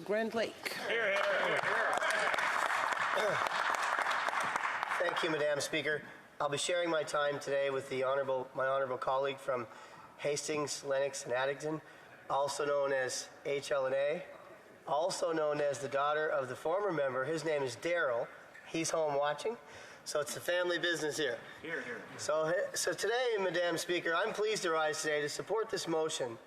Grand Lake. Thank you, Madam Speaker. I'll be sharing my time today with my honourable colleague from Hastings, Lennox, and Addington, also known as HLNA, also known as the daughter of the former member. His name is Daryl. He's home watching. So it's a family business here. Here. So today, Madam Speaker, I'm pleased to rise today to support this motion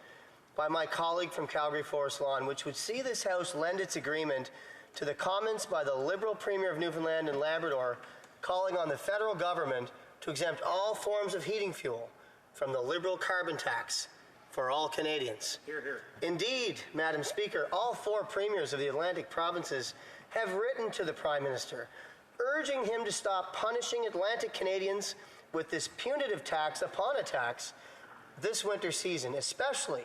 by my colleague from Calgary Forest Lawn, which would see this House lend its agreement to the comments by the Liberal Premier of Newfoundland and Labrador calling on the federal government to exempt all forms of heating fuel from the Liberal carbon tax for all Canadians. Here. Indeed, Madam Speaker, all four premiers of the Atlantic provinces have written to the Prime Minister, urging him to stop punishing Atlantic Canadians with this punitive tax upon a tax this winter season, especially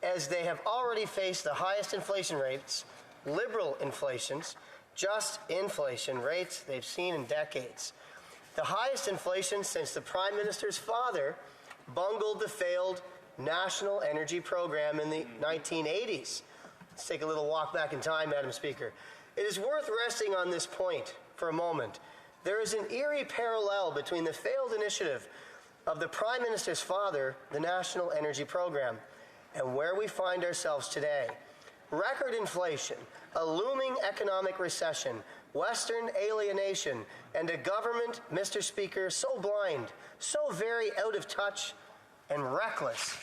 as they have already faced the highest inflation rates, Liberal inflations, just inflation rates they've seen in decades. The highest inflation since the Prime Minister's father bungled the failed National Energy Program in the 1980s. Let's take a little walk back in time, Madam Speaker. It is worth resting on this point for a moment. There is an eerie parallel between the failed initiative of the Prime Minister's father, the National Energy Program, and where we find ourselves today. Record inflation, a looming economic recession, Western alienation, and a government, Mr. Speaker, so blind, so very out of touch and reckless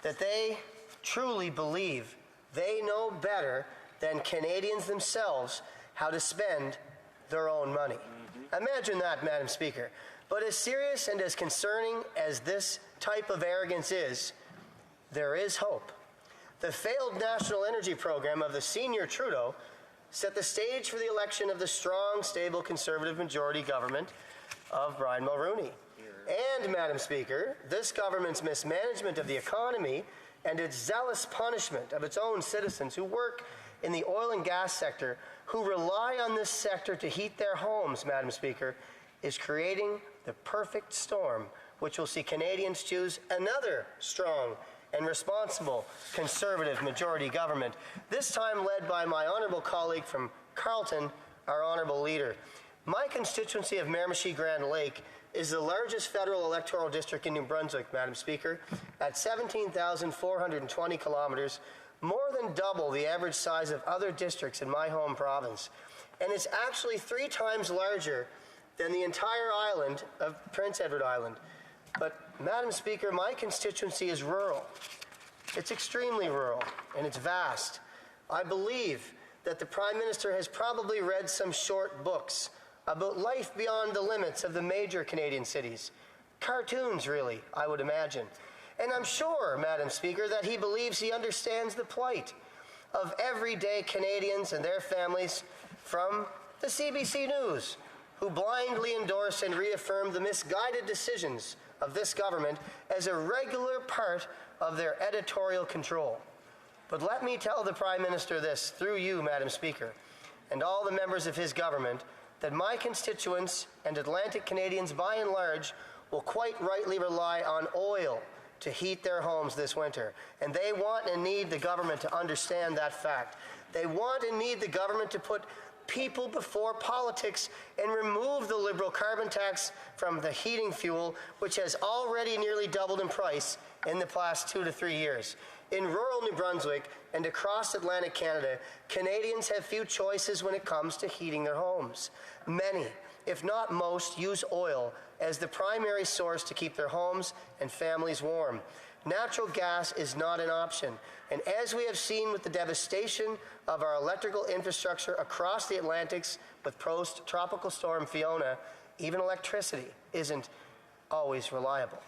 that they truly believe they know better than Canadians themselves how to spend their own money. Imagine that, Madam Speaker. But as serious and as concerning as this type of arrogance is, there is hope. The failed National Energy Program of the senior Trudeau set the stage for the election of the strong, stable Conservative majority government of Brian Mulroney. And, Madam Speaker, this government's mismanagement of the economy and its zealous punishment of its own citizens who work in the oil and gas sector, who rely on this sector to heat their homes, Madam Speaker, is creating the perfect storm, which will see Canadians choose another strong and responsible Conservative majority government, this time led by my honourable colleague from Carleton, our honourable leader. My constituency of Miramichi-Grand Lake is the largest federal electoral district in New Brunswick, Madam Speaker, at 17,420 kilometres, more than double the average size of other districts in my home province. And it's actually 3 times larger than the entire island of Prince Edward Island. But, Madam Speaker, my constituency is rural. It's extremely rural, and it's vast. I believe that the Prime Minister has probably read some short books about life beyond the limits of the major Canadian cities. Cartoons, really, I would imagine. And I'm sure, Madam Speaker, that he believes he understands the plight of everyday Canadians and their families, from the CBC News, who blindly endorse and reaffirm the misguided decisions of this government as a regular part of their editorial control. But let me tell the Prime Minister this, through you, Madam Speaker, and all the members of his government, that my constituents and Atlantic Canadians, by and large, will quite rightly rely on oil to heat their homes this winter. And they want and need the government to understand that fact. They want and need the government to put people before politics and remove the Liberal carbon tax from the heating fuel, which has already nearly doubled in price in the past 2 to 3 years. In rural New Brunswick and across Atlantic Canada, Canadians have few choices when it comes to heating their homes. Many, if not most, use oil as the primary source to keep their homes and families warm. Natural gas is not an option, and as we have seen with the devastation of our electrical infrastructure across the Atlantics with post-tropical storm Fiona, even electricity isn't always reliable.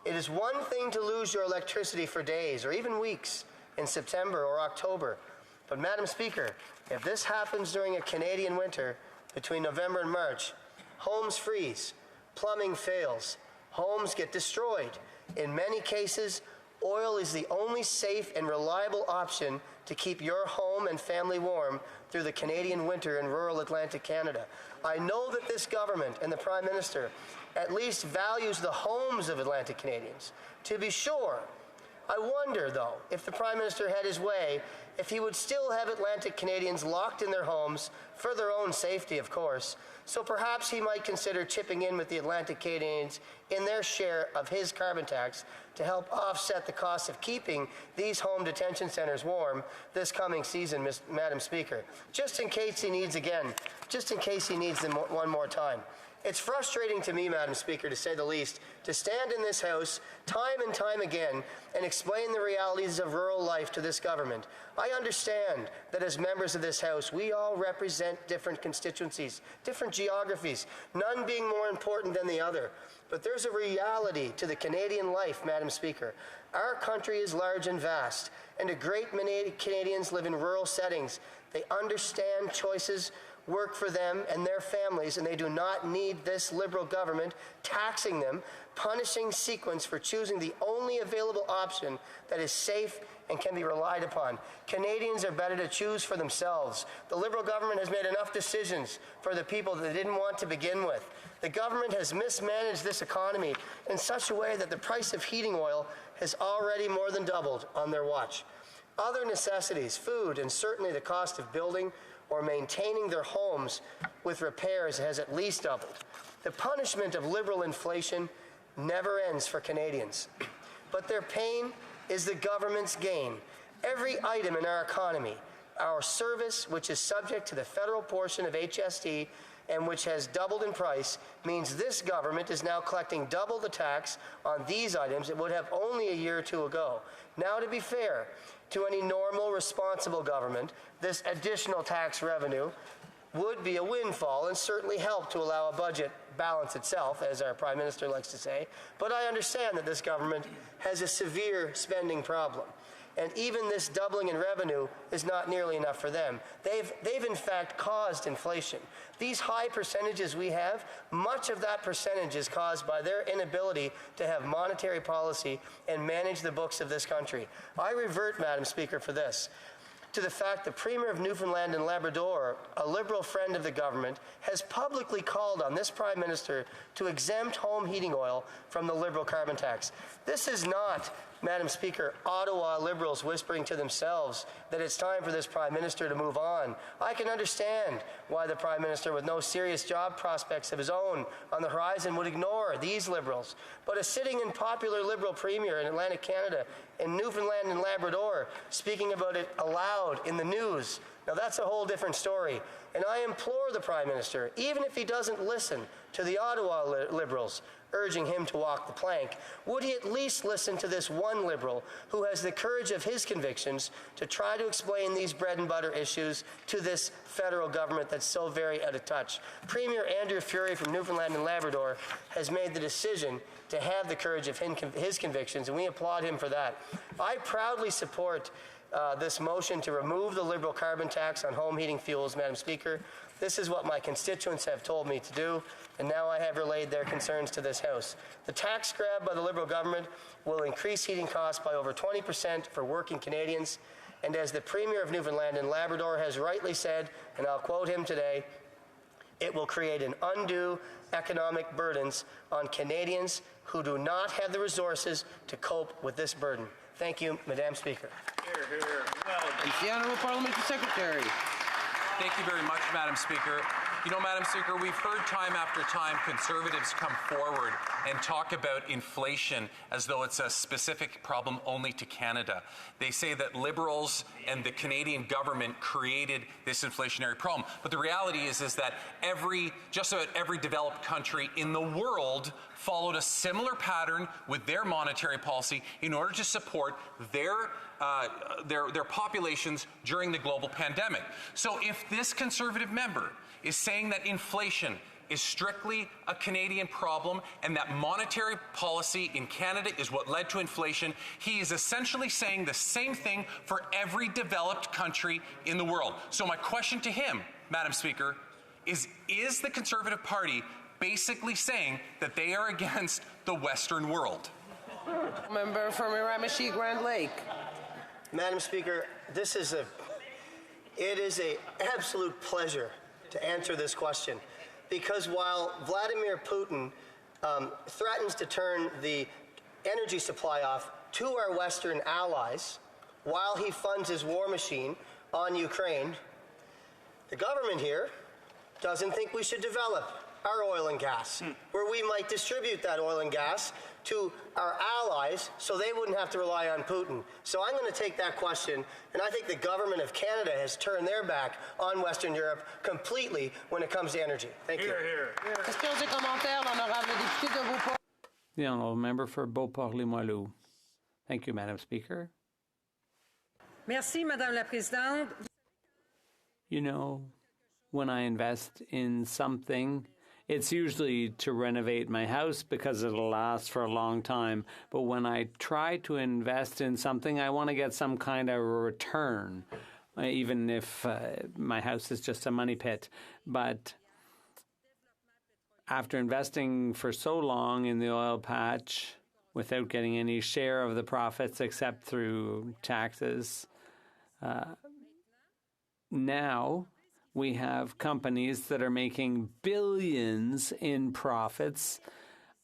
It is one thing to lose your electricity for days or even weeks in September or October, but Madam Speaker, if this happens during a Canadian winter between November and March, homes freeze, plumbing fails, homes get destroyed. In many cases, oil is the only safe and reliable option to keep your home and family warm through the Canadian winter in rural Atlantic Canada. I know that this government and the Prime Minister at least values the homes of Atlantic Canadians. To be sure, I wonder, though, if the Prime Minister had his way, if he would still have Atlantic Canadians locked in their homes for their own safety, of course. So perhaps he might consider chipping in with the Atlantic Canadians in their share of his carbon tax to help offset the cost of keeping these home detention centers warm this coming season, Madam Speaker. Just in case he needs them one more time. It's frustrating to me, Madam Speaker, to say the least, to stand in this House time and time again and explain the realities of rural life to this government. I understand that as members of this House, we all represent different constituencies, different geographies, none being more important than the other. But there's a reality to the Canadian life, Madam Speaker. Our country is large and vast, and a great many Canadians live in rural settings. They understand choices work for them and their families, and they do not need this Liberal government taxing them, punishing sequence for choosing the only available option that is safe and can be relied upon. Canadians are better to choose for themselves. The Liberal government has made enough decisions for the people that they didn't want to begin with. The government has mismanaged this economy in such a way that the price of heating oil has already more than doubled on their watch. Other necessities, food, and certainly the cost of building or maintaining their homes with repairs has at least doubled. The punishment of Liberal inflation never ends for Canadians, but their pain is the government's gain. Every item in our economy, our service, which is subject to the federal portion of HST and which has doubled in price, means this government is now collecting double the tax on these items it would have only a year or two ago. Now, to be fair to any normal, responsible government, this additional tax revenue would be a windfall and certainly help to allow a budget balance itself, as our Prime Minister likes to say. But I understand that this government has a severe spending problem. And even this doubling in revenue is not nearly enough for them. They've in fact caused inflation. These high percentages we have, much of that percentage is caused by their inability to have monetary policy and manage the books of this country. I revert, Madam Speaker, for this, to the fact the Premier of Newfoundland and Labrador, a Liberal friend of the government, has publicly called on this Prime Minister to exempt home heating oil from the Liberal carbon tax. This is not, Madam Speaker, Ottawa Liberals whispering to themselves that it's time for this Prime Minister to move on. I can understand why the Prime Minister, with no serious job prospects of his own on the horizon, would ignore these Liberals. But a sitting and popular Liberal Premier in Atlantic Canada, in Newfoundland and Labrador, speaking about it aloud in the news, now that's a whole different story. And I implore the Prime Minister, even if he doesn't listen to the Ottawa Liberals urging him to walk the plank, would he at least listen to this one Liberal who has the courage of his convictions to try to explain these bread and butter issues to this federal government that's so very out of touch? Premier Andrew Furey from Newfoundland and Labrador has made the decision to have the courage of his convictions, and we applaud him for that. I proudly support this motion to remove the Liberal carbon tax on home heating fuels, Madam Speaker. This is what my constituents have told me to do, and now I have relayed their concerns to this House. The tax grab by the Liberal government will increase heating costs by over 20% for working Canadians, and as the Premier of Newfoundland and Labrador has rightly said, and I'll quote him today, it will create an undue economic burdens on Canadians who do not have the resources to cope with this burden. Thank you, Madam Speaker. Hear, hear. Well, The Honourable Parliamentary Secretary. thank you very much, Madam Speaker. You know, Madam Speaker, we've heard time after time Conservatives come forward and talk about inflation as though it's a specific problem only to Canada. They say that Liberals and the Canadian government created this inflationary problem. But the reality is that just about every developed country in the world followed a similar pattern with their monetary policy in order to support their populations during the global pandemic. So if this Conservative member is saying that inflation is strictly a Canadian problem and that monetary policy in Canada is what led to inflation, he is essentially saying the same thing for every developed country in the world. So my question to him, Madam Speaker, is the Conservative Party basically saying that they are against the Western world? Member from Miramichi Grand Lake. Madam Speaker, it is an absolute pleasure to answer this question, because while Vladimir Putin threatens to turn the energy supply off to our Western allies, while he funds his war machine on Ukraine. The government here doesn't think we should develop our oil and gas, where we might distribute that oil and gas to our allies so they wouldn't have to rely on Putin. So I'm going to take that question, and I think the government of Canada has turned their back on Western Europe completely when it comes to energy. Thank you. Questions et commentaires, l'honorable député de Beauport. The honourable member for Beauport-Limoilou. Thank you, Madam Speaker. Merci, Madame la Présidente. You know, when I invest in something, it's usually to renovate my house because it'll last for a long time. But when I try to invest in something, I want to get some kind of return, even if my house is just a money pit. But after investing for so long in the oil patch without getting any share of the profits except through taxes, now we have companies that are making billions in profits,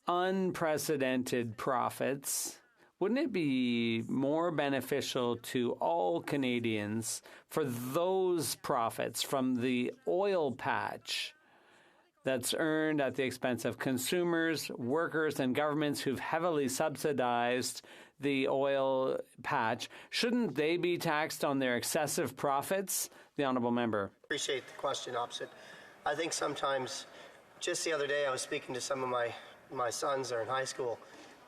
unprecedented profits. Wouldn't it be more beneficial to all Canadians for those profits from the oil patch that's earned at the expense of consumers, workers, and governments who've heavily subsidized the oil patch? Shouldn't they be taxed on their excessive profits? The honourable member. Appreciate the question, opposite. I think sometimes, just the other day, I was speaking to some of my sons that are in high school,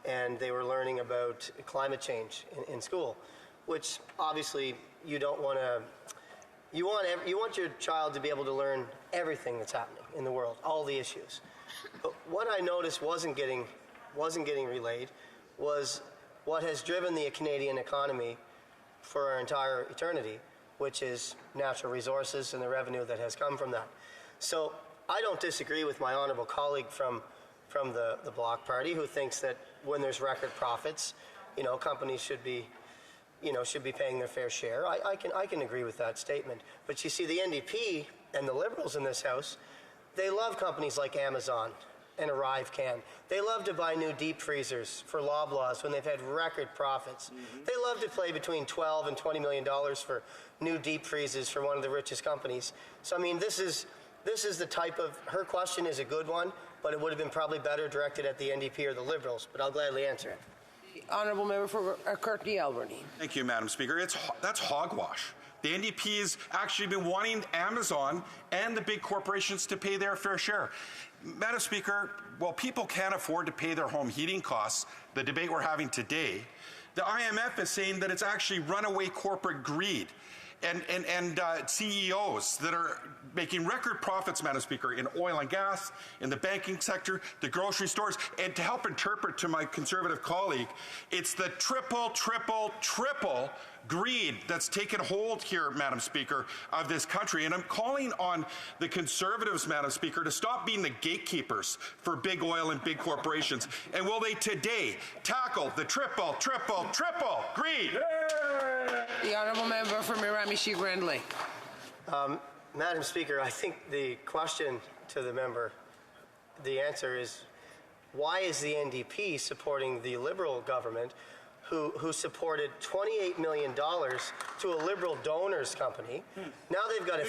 and they were learning about climate change in school, which obviously you don't want to. You want your child to be able to learn everything that's happening in the world, all the issues. But what I noticed wasn't getting relayed was what has driven the Canadian economy for our entire eternity, which is natural resources and the revenue that has come from that. So I don't disagree with my honourable colleague from the Bloc Party who thinks that when there's record profits, companies should be paying their fair share. I can agree with that statement. But you see, the NDP and the Liberals in this House, they love companies like Amazon and ArriveCan. They love to buy new deep freezers for Loblaws when they've had record profits. They love to play between $12 and $20 million for new deep freezers for one of the richest companies. So I mean, this is the type of, her question is a good one, but it would have been probably better directed at the NDP or the Liberals, but I'll gladly answer it. Honourable member for Kirkby Alberni. Thank you, Madam Speaker. That's hogwash. The NDP has actually been wanting Amazon and the big corporations to pay their fair share. Madam Speaker, while people can't afford to pay their home heating costs, the debate we're having today, the IMF is saying that it's actually runaway corporate greed and CEOs that are making record profits, Madam Speaker, in oil and gas, in the banking sector, the grocery stores. And to help interpret to my Conservative colleague, it's the triple greed that's taken hold here, Madam Speaker, of this country. And I'm calling on the Conservatives, Madam Speaker, to stop being the gatekeepers for big oil and big corporations. And will they today tackle the triple greed? The honourable member for Miramichi Grand Lake. Madam Speaker, I think the question to the member, the answer is, why is the NDP supporting the Liberal government who supported $28 million to a Liberal donors company? Now they've got